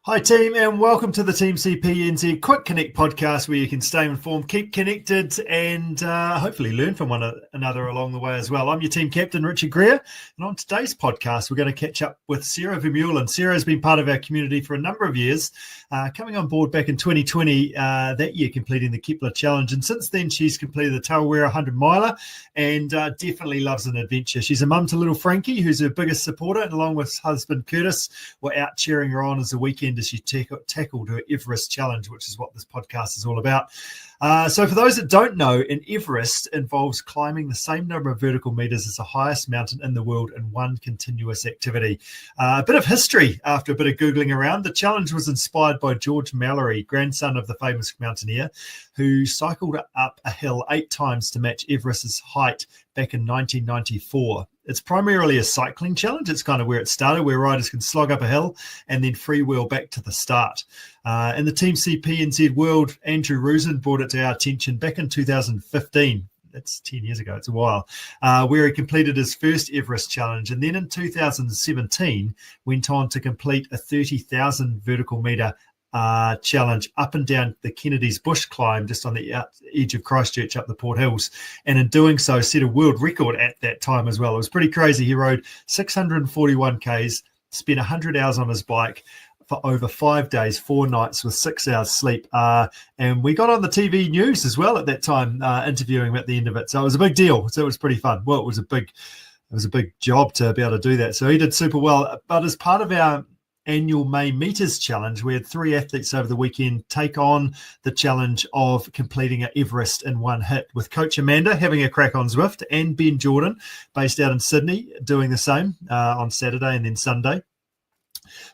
Hi team, and welcome to the TEAMCPNZ Quick Connect podcast, where you can stay informed, keep connected, and hopefully learn from one another along the way as well. I'm your team captain, Richard Greer, and on today's podcast, we're going to catch up with Sara Vermeulen. Sara has been part of our community for a number of years, coming on board back in 2020, that year completing the Kepler Challenge, and since then she's completed the Tarawera 100-miler and definitely loves an adventure. She's a mum to little Frankie, who's her biggest supporter, and along with husband Curtis, we're out cheering her on as the weekend as she tackled her Everest challenge, which is what this podcast is all about. So for those that don't know, an Everest involves climbing the same number of vertical meters as the highest mountain in the world in one continuous activity. A bit of history after a bit of Googling around. The challenge was inspired by George Mallory, grandson of the famous mountaineer, who cycled up a hill 8 times to match Everest's height back in 1994. It's primarily a cycling challenge. It's kind of where it started, where riders can slog up a hill and then freewheel back to the start. In the TEAMCPNZ world, Andrew Rusin brought it to our attention back in 2015. That's 10 years ago. It's a while. Where he completed his first Everest challenge. And then in 2017, went on to complete a 30,000 vertical meter challenge up and down the Kennedy's bush climb just on the edge of Christchurch up the Port Hills, and in doing so set a world record at that time as well. It was pretty crazy. He rode 641 Ks, spent 100 hours on his bike for over 5 days, 4 nights with 6 hours sleep, and we got on the TV news as well at that time, interviewing him at the end of it. So it was a big deal. So it was pretty fun. Well, it was a big job to be able to do that. So he did super well. But as part of our annual May Metres challenge, we had 3 athletes over the weekend take on the challenge of completing an Everest in one hit, with coach Amanda having a crack on Zwift and Ben Jordan, based out in Sydney, doing the same on Saturday and then Sunday.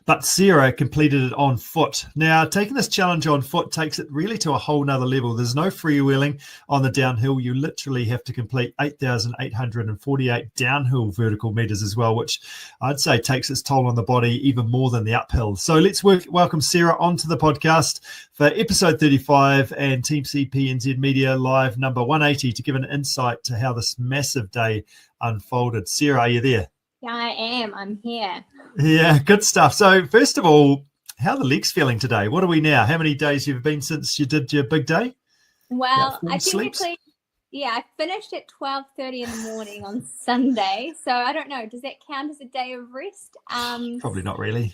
But Sara completed it on foot. Now, taking this challenge on foot takes it really to a whole nother level. There's no freewheeling on the downhill. You literally have to complete 8,848 downhill vertical meters as well, which I'd say takes its toll on the body even more than the uphill. So let's welcome Sara onto the podcast for episode 35 and TEAMCPNZ Media Live number 180 to give an insight to how this massive day unfolded. Sara, are you there? Yeah, I am. I'm here. Yeah, good stuff. So first of all, how are the legs feeling today? What are we now? How many days you've been since you did your big day? Well, I finished at 12:30 in the morning on Sunday. So I don't know. Does that count as a day of rest? Probably not really.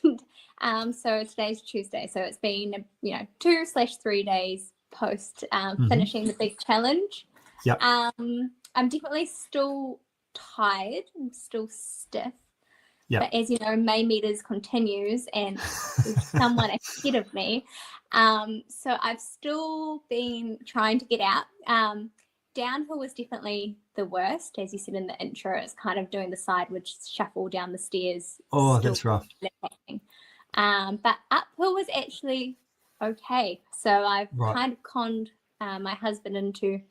So today's Tuesday. So it's been 2/3 days post finishing the big challenge. Yep. I'm definitely still tired. I'm still stiff. Yeah. But as you know, May Metres continues and there's someone ahead of me. So I've still been trying to get out. Downhill was definitely the worst. As you said in the intro, it's kind of doing the sideways shuffle down the stairs. Oh, that's rough. But uphill was actually okay. So I've kind of conned my husband into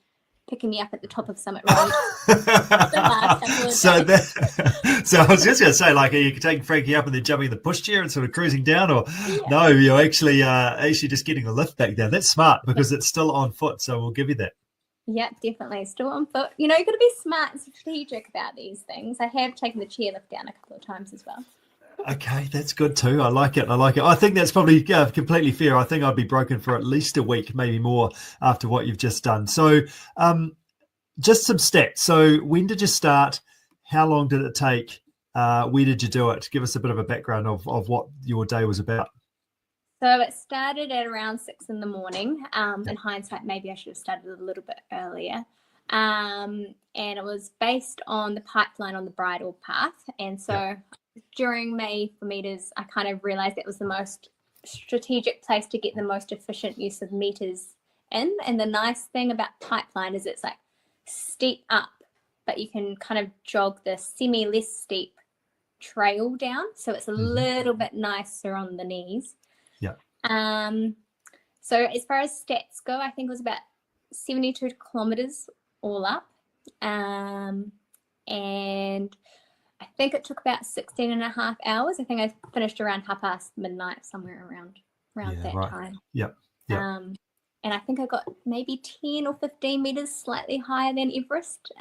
picking me up at the top of Summit Road. So I was just going to say, like, are you taking Frankie up and then jumping in the pushchair and sort of cruising down, or no, you're actually just getting the lift back down? That's smart because it's still on foot, so we'll give you that. Yeah, definitely. Still on foot. You've got to be smart and strategic about these things. I have taken the chairlift down a couple of times as well. Okay, that's good too. I like it. I think that's probably completely fair. I think I'd be broken for at least a week, maybe more, after what you've just done. So just some stats. So when did you start? How long did it take? Where did you do it? Give us a bit of a background of what your day was about. So it started at around 6 in the morning. In hindsight, maybe I should have started a little bit earlier. And it was based on the pipeline on the bridle path. And so during May for meters, I kind of realized that was the most strategic place to get the most efficient use of meters in. And the nice thing about pipeline is it's like steep up, but you can kind of jog the less steep trail down. So it's a little bit nicer on the knees. Yeah. So as far as stats go, I think it was about 72 kilometers all up. And I think it took about 16 and a half hours. I think I finished around midnight, somewhere around that time. Yep. And I think I got maybe 10 or 15 meters slightly higher than Everest.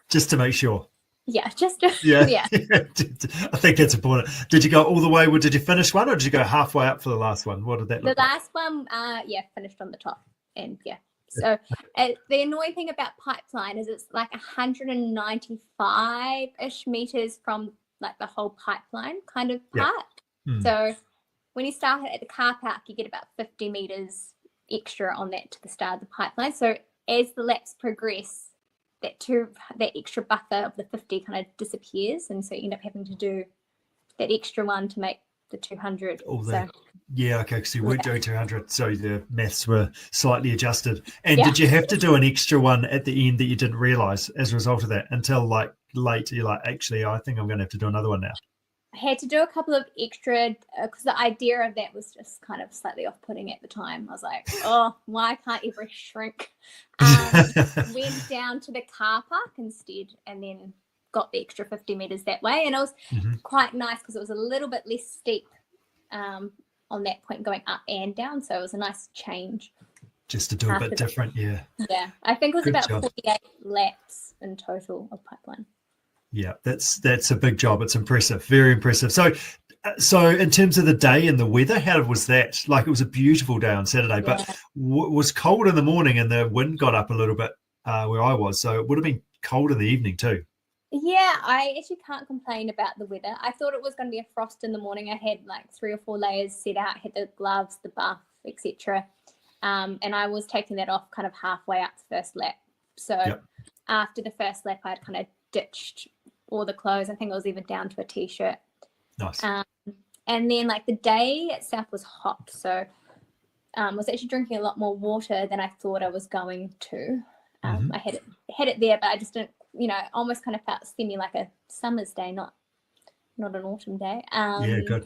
Just to make sure. Yeah, just Yeah. yeah. I think that's important. Did you go all the way? Did you finish one, or did you go halfway up for the last one? What did that The look like? last one, finished on the top, and yeah. So the annoying thing about pipeline is it's like 195-ish meters from like the whole pipeline kind of Yeah. part. So when you start at the car park, you get about 50 meters extra on that to the start of the pipeline. So as the laps progress, that extra buffer of the 50 kind of disappears, and so you end up having to do that extra one to make the 200. Yeah, okay, because you weren't doing 200, so the maths were slightly adjusted. And did you have to do an extra one at the end that you didn't realise as a result of that until like late? You're like, actually, I think I'm going to have to do another one now. I had to do a couple of extra because the idea of that was just kind of slightly off-putting at the time. I was like, oh, why can't Everest shrink? Went down to the car park instead and then got the extra 50 meters that way. And it was quite nice because it was a little bit less steep on that point going up and down. So it was a nice change. Just to do a bit different, yeah. Yeah, I think it was Good about job. 48 laps in total of pipeline. Yeah, that's a big job. It's impressive, very impressive. So in terms of the day and the weather, how was that? Like, it was a beautiful day on Saturday, but was cold in the morning and the wind got up a little bit where I was. So it would have been cold in the evening too. Yeah, I actually can't complain about the weather. I thought it was going to be a frost in the morning. I had like 3 or 4 layers set out, had the gloves, the buff, etc. And I was taking that off kind of halfway up the first lap. So after the first lap, I'd kind of ditched all the clothes. I think I was even down to a t-shirt. Nice. And then like the day itself was hot. So I was actually drinking a lot more water than I thought I was going to. I had it there, but I just didn't, almost kind of felt semi like a summer's day, not an autumn day. Yeah, good.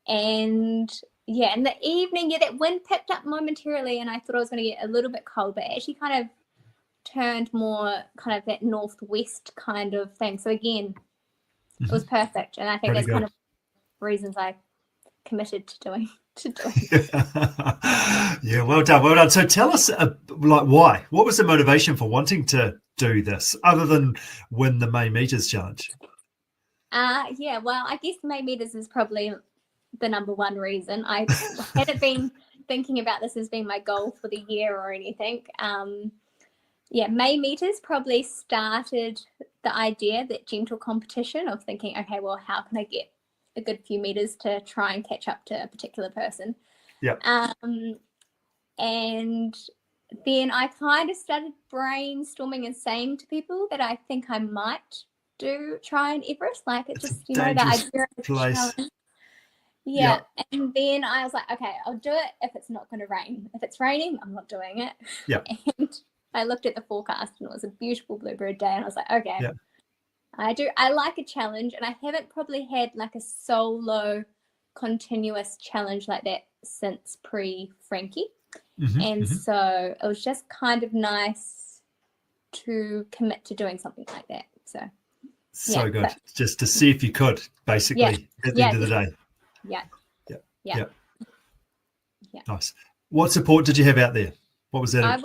And yeah, in the evening, that wind picked up momentarily and I thought I was going to get a little bit cold, but it actually kind of turned more kind of that northwest kind of thing. So again, it was perfect. And I think that's kind of reasons I committed to doing Yeah, well done. So tell us why? What was the motivation for wanting to do this other than win the May Metres challenge? Yeah, well, I guess May Metres is probably the number one reason. I hadn't been thinking about this as being my goal for the year or anything. May Metres probably started the idea, that gentle competition of thinking, okay, well, how can I get a good few meters to try and catch up to a particular person? Yeah. And then I kind of started brainstorming and saying to people that I think I might try an Everest. Like, it just, the idea of the challenge. Yeah. And then I was like, okay, I'll do it if it's not going to rain. If it's raining, I'm not doing it. Yeah. And I looked at the forecast and it was a beautiful bluebird day. And I was like, okay, I like a challenge. And I haven't probably had like a solo continuous challenge like that since pre-Frankie. So it was just kind of nice to commit to doing something like that. So good. Just to see if you could, basically, at the end of the day. Yeah. Nice. What support did you have out there? What was that? I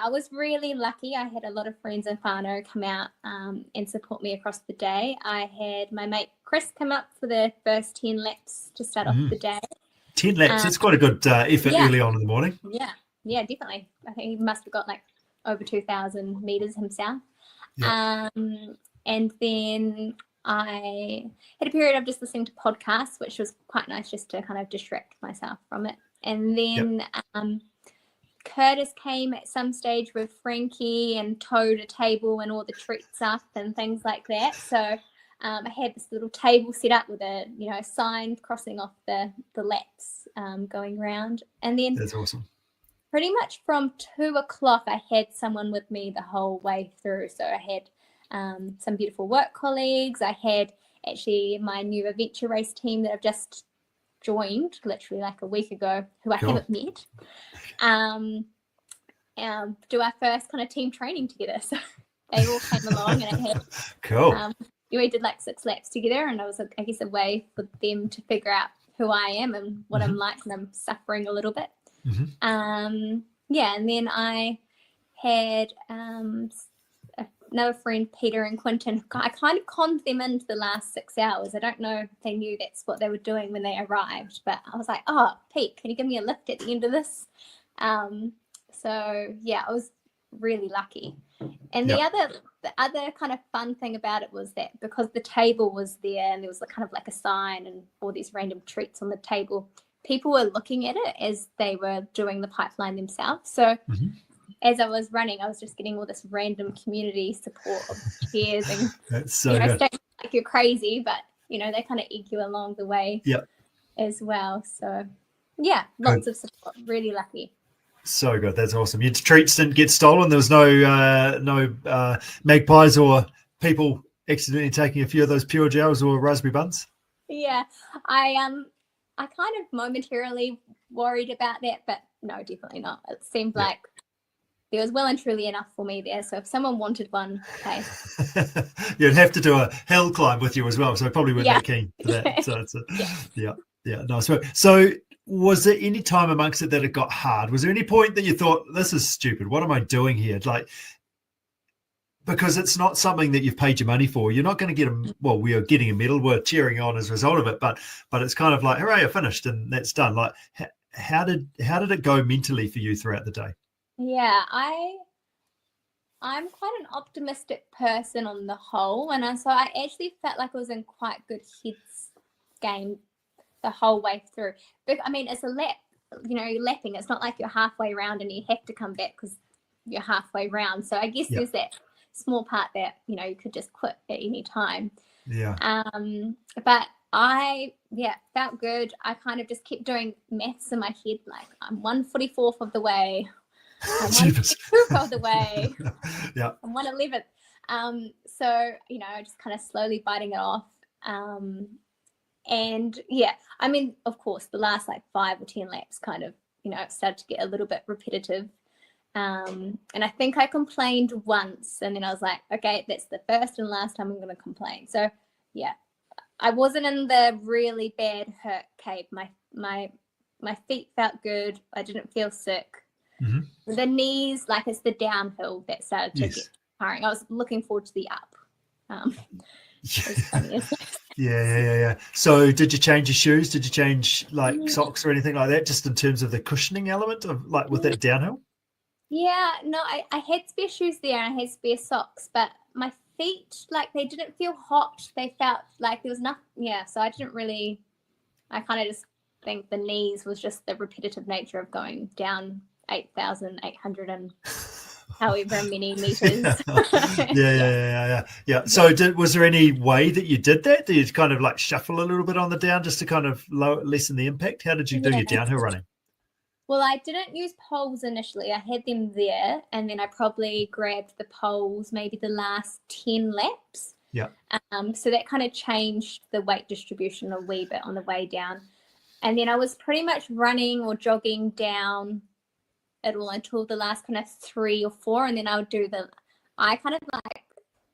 was really lucky. I had a lot of friends and whānau come out and support me across the day. I had my mate Chris come up for the first 10 laps to start off the day. 10 laps, that's quite a good effort early on in the morning. Yeah, definitely. I think he must have got like over 2,000 meters himself. And then I had a period of just listening to podcasts, which was quite nice just to kind of distract myself from it. And then Curtis came at some stage with Frankie and towed a table and all the treats up and things like that. So I had this little table set up with a sign crossing off the laps going around. And then that's awesome. Pretty much from 2:00, I had someone with me the whole way through. So I had some beautiful work colleagues. I had actually my new adventure race team that I've just joined literally like a week ago, who I haven't met. Do our first kind of team training together. So they all came along and I had cool. We did like 6 laps together, and it was, I guess, a way for them to figure out who I am and what I'm like when I'm suffering a little bit. And then I had another friend, Peter and Quinton, I kind of conned them into the last 6 hours. I don't know if they knew that's what they were doing when they arrived, but I was like, oh, Pete, can you give me a lift at the end of this? So yeah, I was really lucky. And the other kind of fun thing about it was that because the table was there and there was kind of like a sign and all these random treats on the table, people were looking at it as they were doing the pipeline themselves. So as I was running, I was just getting all this random community support of cheers and that's so good. Saying like you're crazy, but they kind of egg you along the way as well. So yeah, lots of support. Really lucky. So good. That's awesome. Your treats didn't get stolen. There was no magpies or people accidentally taking a few of those pure gels or raspberry buns. Yeah, I kind of momentarily worried about that, but no, definitely not. It seemed like there was well and truly enough for me there. So if someone wanted one, okay. You'd have to do a hill climb with you as well. So I probably weren't that keen for that. So it's nice. So was there any time amongst it that it got hard? Was there any point that you thought, this is stupid? What am I doing here? Like, because it's not something that you've paid your money for. You're not going to get we are getting a medal. We're cheering on as a result of it, but it's kind of like, hooray, I finished and that's done. Like, how did it go mentally for you throughout the day? Yeah, I'm quite an optimistic person on the whole, and so I actually felt like I was in quite good heads game the whole way through. But I mean, it's a lap, you're lapping. It's not like you're halfway around and you have to come back because you're halfway round. So I guess there's that small part that you could just quit at any time. Yeah. But I felt good. I kind of just kept doing maths in my head, like I'm 1/44 of the way. I'm 1/2 of the way. I'm 1/11. So just kind of slowly biting it off. And I mean, of course, the last like 5 or 10 laps kind of it started to get a little bit repetitive. And I think I complained once, and then I was like, okay, that's the first and last time I'm going to complain. So I wasn't in the really bad hurt cave. My feet felt good. I didn't feel sick. The knees, like it's the downhill that started to get tiring. I was looking forward to the up. So did you change your shoes? Did you change like socks or anything like that, just in terms of the cushioning element of like with that downhill? Yeah, no, I had spare shoes there and I had spare socks, but my feet, like they didn't feel hot. They felt like there was nothing. So I kind of just think the knees was just the repetitive nature of going down 8,800 and however many meters. So was there any way that you did that? Did you kind of like shuffle a little bit on the down just to kind of lessen the impact? How did you do your downhill running? Well, I didn't use poles initially. I had them there, and then I probably grabbed the poles maybe the last 10 laps. So that kind of changed the weight distribution a wee bit on the way down. And then I was pretty much running or jogging down it all until the last kind of 3 or 4, and then I would do I kind of like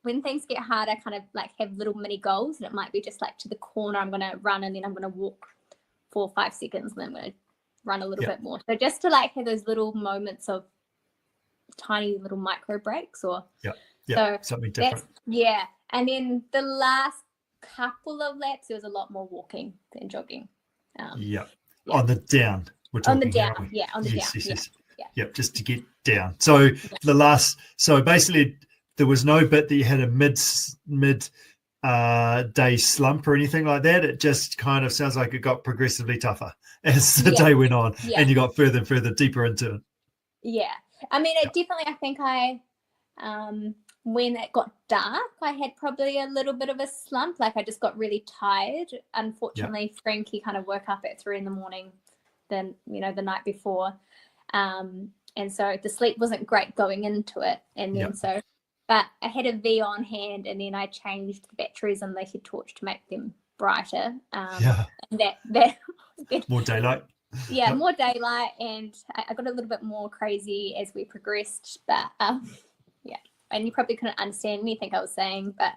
when things get hard, I kind of like have little mini goals, and it might be just like to the corner I'm going to run, and then I'm going to walk 4 or 5 seconds, and then I'm going to run a little bit more. So just to like have those little moments of tiny little micro breaks or so something different. And then the last couple of laps there was a lot more walking than jogging. On the down. On the down. Just to get down. So so basically there was no bit that you had a mid day slump or anything like that. It just kind of sounds like it got progressively tougher as the day went on, and you got further and further deeper into it. I mean, it definitely, I think when it got dark, I had probably a little bit of a slump. Like I just got really tired. Unfortunately, Frankie kind of woke up at 3 a.m. then the night before, and so the sleep wasn't great going into it. And then but I had a V on hand, and then I changed the batteries on the head torch to make them brighter. And that more daylight. More daylight, and I got a little bit more crazy as we progressed. But and you probably couldn't understand anything I was saying, but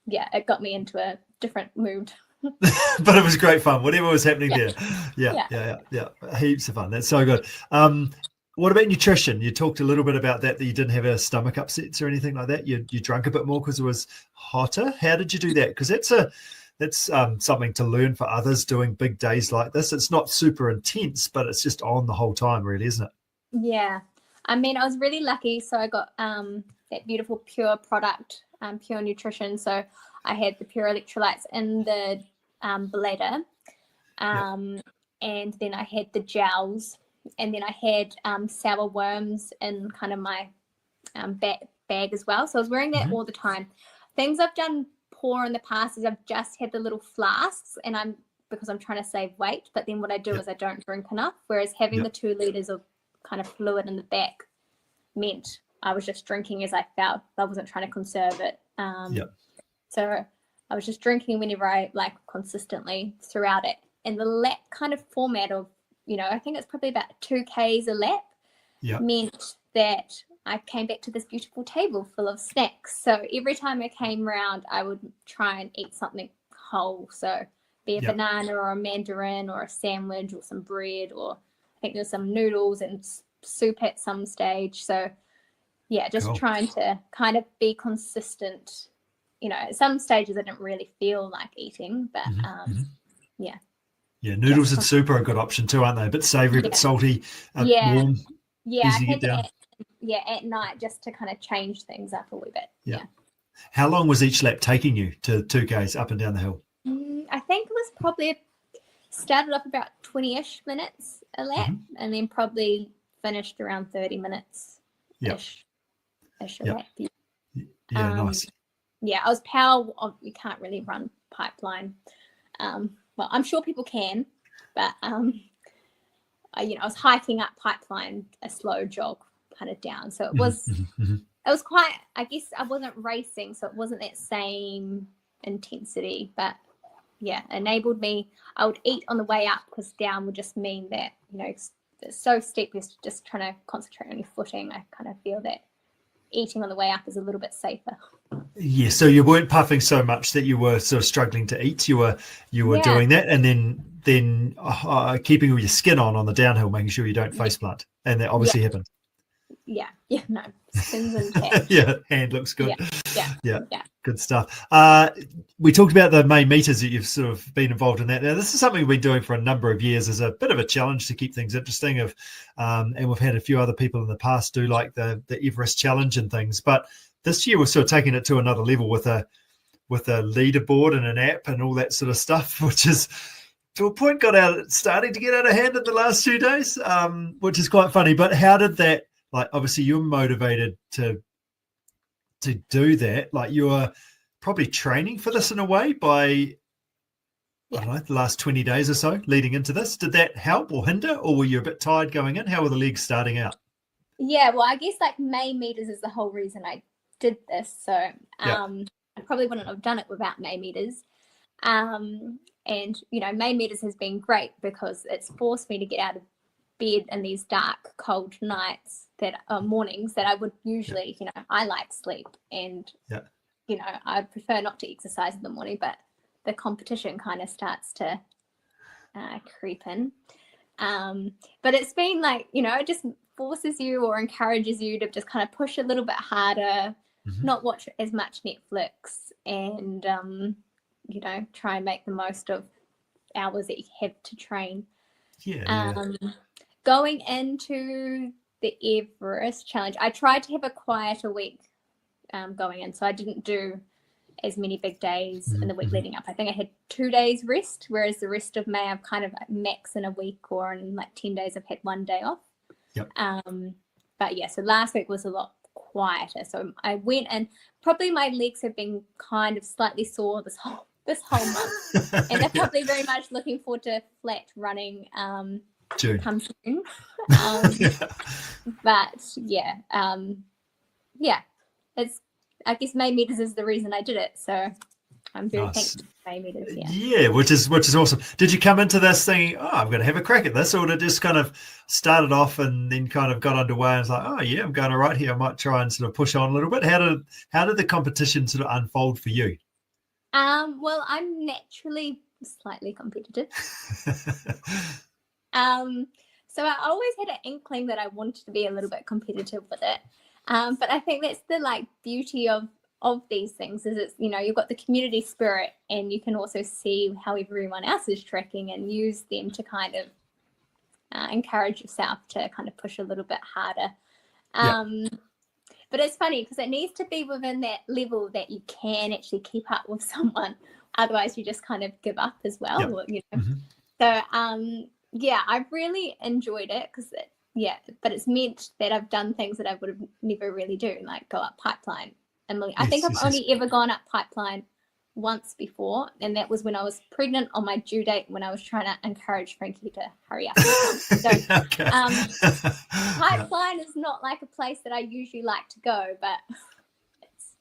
it got me into a different mood. But it was great fun, whatever was happening there. Heaps of fun. That's so good. What about nutrition? You talked a little bit about that you didn't have a stomach upsets or anything like that. You drank a bit more because it was hotter. How did you do that? Because that's something to learn for others doing big days like this. It's not super intense, but it's just on the whole time, really, isn't it? Yeah. I mean, I was really lucky. So I got that beautiful Pure product, Pure Nutrition. So I had the Pure electrolytes in the bladder. And then I had the gels. And then I had sour worms in kind of my bag as well. So I was wearing that all the time. Things I've done poor in the past is I've just had the little flasks, and because I'm trying to save weight. But then what I do is I don't drink enough. Whereas having the 2 liters of kind of fluid in the back meant I was just drinking as I felt. I wasn't trying to conserve it. So I was just drinking whenever I consistently throughout it. And the lap kind of format of, I think it's probably about 2 Ks a lap meant that I came back to this beautiful table full of snacks. So every time I came around, I would try and eat something whole. So be a banana or a mandarin or a sandwich or some bread, or I think there's some noodles and soup at some stage. So just trying to kind of be consistent. At some stages I didn't really feel like eating, but noodles and soup are a good option too, aren't they? A bit savoury, a bit salty, warm, easy to get down. At night, just to kind of change things up a wee bit. How long was each lap taking you to 2 Ks up and down the hill? I think it was probably started off about 20-ish minutes a lap, and then probably finished around 30 minutes-ish a lap. Nice. I was you can't really run pipeline. Well, I'm sure people can, but I was hiking up pipeline, a slow jog kind of down. So it was it was quite, I guess I wasn't racing, so it wasn't that same intensity, but enabled me. I would eat on the way up because down would just mean that, it's so steep, you're just trying to concentrate on your footing. I kind of feel that eating on the way up is a little bit safer. Yeah, so you weren't puffing so much that you were sort of struggling to eat. You were doing that, and then keeping your skin on the downhill, making sure you don't face plant, and that obviously happened. No, skin's intact. Hand looks good. Yeah, good stuff. We talked about the May Metres that you've sort of been involved in that. Now, this is something we've been doing for a number of years as a bit of a challenge to keep things interesting. And we've had a few other people in the past do like the Everest challenge and things, but this year we're sort of taking it to another level with a leaderboard and an app and all that sort of stuff, which is to a point starting to get out of hand in the last 2 days, which is quite funny. But how did that, obviously you're motivated to do that. You were probably training for this in a way by, I don't know, the last 20 days or so leading into this. Did that help or hinder, or were you a bit tired going in? How were the legs starting out? Yeah, well, I guess May Metres is the whole reason I did this. So I probably wouldn't have done it without May Metres. And, May Metres has been great because it's forced me to get out of bed in these dark, cold nights mornings that I would usually, I like sleep, and I prefer not to exercise in the morning, but the competition kind of starts to creep in. But it's been it just forces you or encourages you to just kind of push a little bit harder, not watch as much Netflix, and try and make the most of hours that you have to train. Going into the Everest challenge, I tried to have a quieter week going in, so I didn't do as many big days in the week leading up. I think I had 2 days rest, whereas the rest of May I've kind of max in a week, or in 10 days I've had 1 day off. But so last week was a lot quieter. So I went, and probably my legs have been kind of slightly sore this whole month, and they're probably very much looking forward to flat running June. Come June. But it's, I guess May Metres is the reason I did it. So I'm very thankful for May Metres. Which is awesome. Did you come into this thinking, I'm going to have a crack at this, or did it just kind of started off and then kind of got underway and was like, I'm going all right here, I might try and sort of push on a little bit? How did the competition sort of unfold for you? Well, I'm naturally slightly competitive. So I always had an inkling that I wanted to be a little bit competitive with it. But I think that's the like beauty of these things is it's, you've got the community spirit and you can also see how everyone else is tracking and use them to kind of encourage yourself to kind of push a little bit harder. But it's funny because it needs to be within that level that you can actually keep up with someone. Otherwise, you just kind of give up as well. So, I've really enjoyed it because, but it's meant that I've done things that I would have never really do, like go up pipeline. And I think I've only ever gone up pipeline once before, and that was when I was pregnant on my due date when I was trying to encourage Frankie to hurry up. So pipeline is not like a place that I usually like to go, but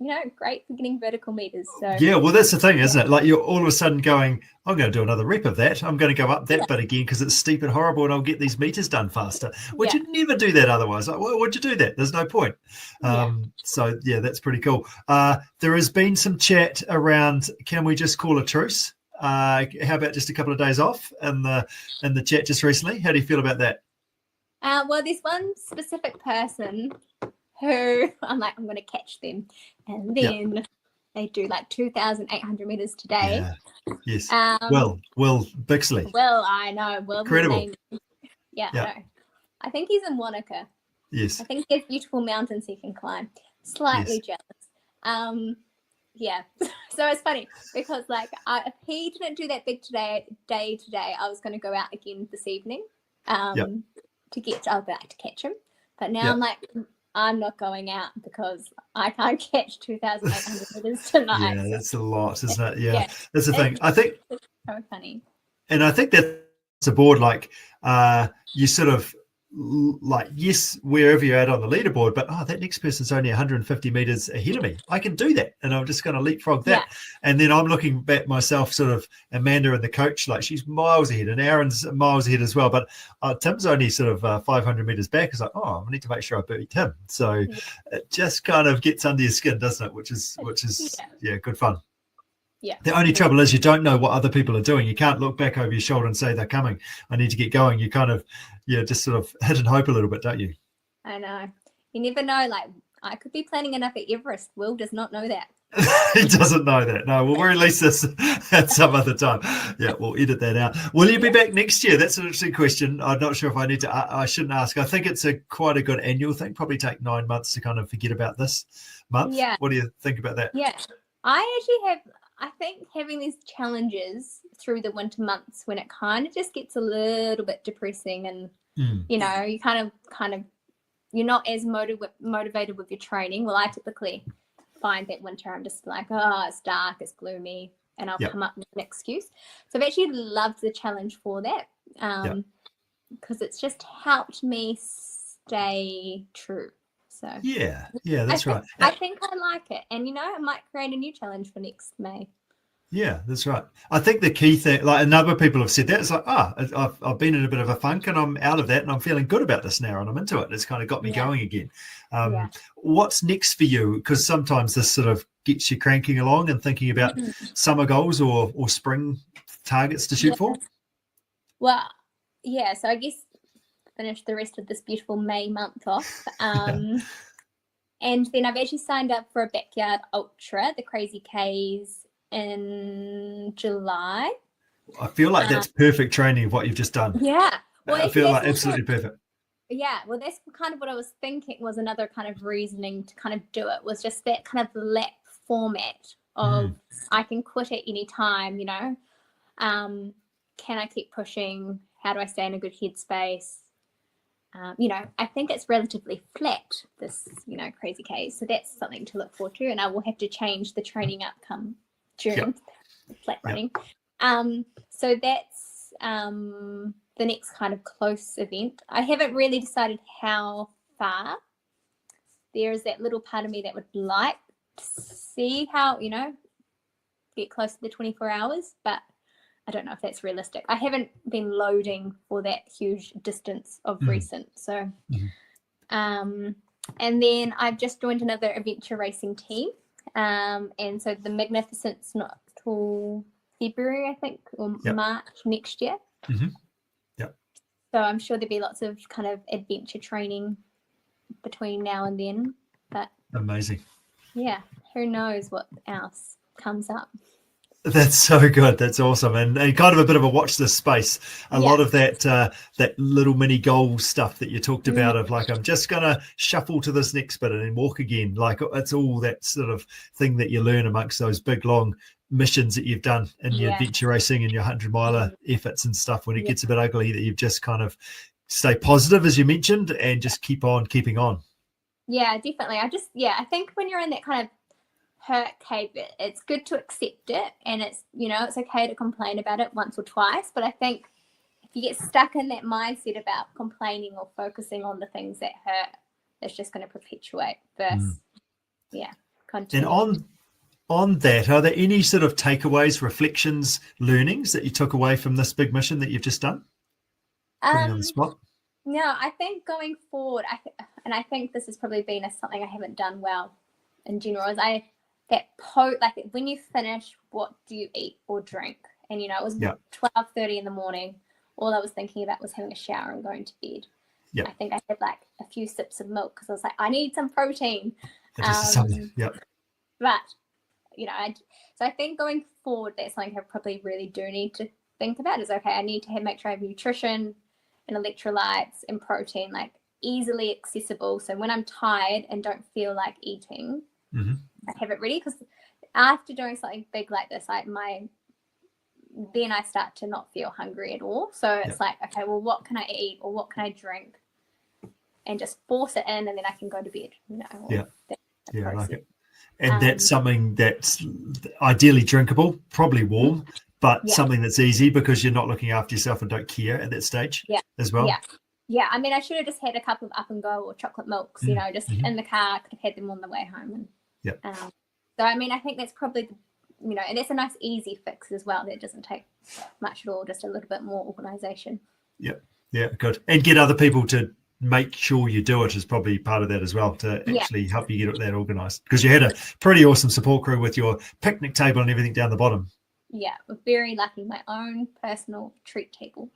it's great for getting vertical meters. So well, that's the thing, isn't it? Like you're all of a sudden going, I'm going to do another rep of that. I'm going to go up that bit again because it's steep and horrible, and I'll get these meters done faster. Would you never do that otherwise? Like, why would you do that? There's no point. So that's pretty cool. There has been some chat around, can we just call a truce? How about just a couple of days off in the chat just recently? How do you feel about that? Well, there's one specific person who I'm like, I'm going to catch them. And then they do like 2,800 meters today. Yeah. Yes. Will Bixley. Will, I know. Will, incredible. I know. I think he's in Wanaka. Yes. I think he has beautiful mountains he can climb. Slightly jealous. So it's funny because like if he didn't do that big day today, I was going to go out again this evening to catch him. But now I'm like, I'm not going out because I can't catch 2,800 meters tonight. Yeah, that's a lot, isn't it? Yeah. That's the thing. I think it's so funny. And I think that's a board like you sort of like, yes, wherever you're at on the leaderboard, but that next person's only 150 meters ahead of me. I can do that, and I'm just going to leapfrog that. And then I'm looking at myself, sort of Amanda and the coach, like she's miles ahead, and Aaron's miles ahead as well. But Tim's only sort of 500 meters back. It's like, I need to make sure I beat Tim. So it just kind of gets under your skin, doesn't it? Which is good fun. Yeah. The only trouble is you don't know what other people are doing. You can't look back over your shoulder and say they're coming. I need to get going. You kind of, just sort of hit and hope a little bit, don't you? I know. You never know. Like I could be planning enough at Everest. Will does not know that. He doesn't know that. No, we'll release this at some other time. Yeah, we'll edit that out. Will you be back next year? That's an interesting question. I'm not sure if I need to. I shouldn't ask. I think it's quite a good annual thing. Probably take 9 months to kind of forget about this month. Yeah. What do you think about that? Yeah, I think having these challenges through the winter months when it kind of just gets a little bit depressing and, you kind of, you're not as motivated with your training. Well, I typically find that winter I'm just like, it's dark, it's gloomy, and I'll come up with an excuse. So I've actually loved the challenge for that because it's just helped me stay true. So that's right. I think I like it, and I might create a new challenge for next May. Yeah, that's right. I think the key thing, like a number of people have said that, it's like, I've been in a bit of a funk and I'm out of that and I'm feeling good about this now and I'm into it. It's kind of got me going again. What's next for you? Because sometimes this sort of gets you cranking along and thinking about summer goals or spring targets to shoot for. Well, so I guess finish the rest of this beautiful May month off. And then I've actually signed up for a backyard ultra, the Crazy K's, in July. I feel like that's perfect training of what you've just done. Yeah. Well, I feel like absolutely perfect. Yeah. Well, that's kind of what I was thinking was another kind of reasoning to kind of do it was just that kind of lap format of I can quit at any time, can I keep pushing? How do I stay in a good headspace? I think it's relatively flat, this, Crazy K. So that's something to look forward to. And I will have to change the training outcome during flat running. So that's the next kind of close event. I haven't really decided how far. There is that little part of me that would like to see how, get close to the 24 hours, but I don't know if that's realistic. I haven't been loading for that huge distance of recent. So, and then I've just joined another adventure racing team. And so the Magnificent's not till February, I think, or March next year. So I'm sure there'll be lots of kind of adventure training between now and then. But amazing. Yeah, who knows what else comes up. That's so good. That's awesome. And kind of a bit of a watch this space. A lot of that that little mini goal stuff that you talked about of like, I'm just going to shuffle to this next bit and then walk again. Like it's all that sort of thing that you learn amongst those big, long missions that you've done in your adventure racing and your 100-miler efforts and stuff. When it gets a bit ugly, that you've just kind of stay positive, as you mentioned, and just keep on keeping on. Yeah, definitely. I think when you're in that kind of hurt cave, it's good to accept it, and it's, it's okay to complain about it once or twice. But I think if you get stuck in that mindset about complaining or focusing on the things that hurt, it's just going to perpetuate versus continue. And on that, are there any sort of takeaways, reflections, learnings that you took away from this big mission that you've just done? Putting on the spot. No, I think going forward, I think this has probably been something I haven't done well in general, is when you finish, what do you eat or drink? And it was 12:30 in the morning. All I was thinking about was having a shower and going to bed. Yeah. I think I had like a few sips of milk because I was like, I need some protein. But so I think going forward, that's something I probably really do need to think about. Is okay, I need to make sure I have nutrition and electrolytes and protein like easily accessible. So when I'm tired and don't feel like eating, I have it ready, because after doing something big like this, then I start to not feel hungry at all. So it's like, okay, well, what can I eat or what can I drink, and just force it in, and then I can go to bed. I like it. And that's something that's ideally drinkable, probably warm, but something that's easy because you're not looking after yourself and don't care at that stage as well. Yeah, I mean, I should have just had a cup of Up and Go or chocolate milks, just in the car. I could have had them on the way home. And, so, I mean, I think that's probably, and that's a nice easy fix as well. That doesn't take much at all, just a little bit more organisation. Yeah, good. And get other people to make sure you do it is probably part of that as well, to actually help you get that organised. Because you had a pretty awesome support crew with your picnic table and everything down the bottom. Yeah, we're very lucky. My own personal treat table.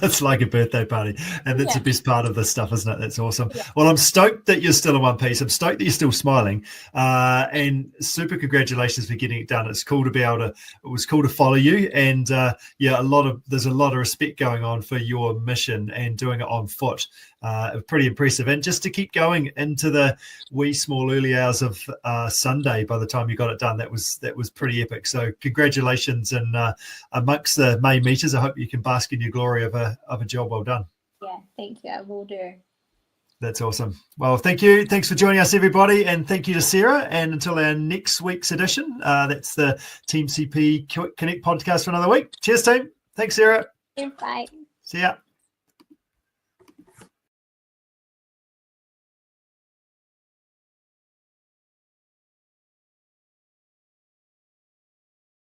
It's like a birthday party. And that's the best part of this stuff, isn't it? That's awesome. Yeah. Well, I'm stoked that you're still in one piece. I'm stoked that you're still smiling. And super congratulations for getting it done. It's cool to be able to, it was cool to follow you. And there's a lot of respect going on for your mission and doing it on foot. Pretty impressive. And just to keep going into the wee small early hours of Sunday, by the time you got it done, that was pretty epic. So congratulations. And amongst the May Metres, I hope you can bask in your glory of a job well done. Yeah, thank you. I will do. That's awesome. Well, thank you. Thanks for joining us, everybody. And thank you to Sarah. And until our next week's edition, that's the Team CP Connect podcast for another week. Cheers, team. Thanks, Sarah. Bye. See ya.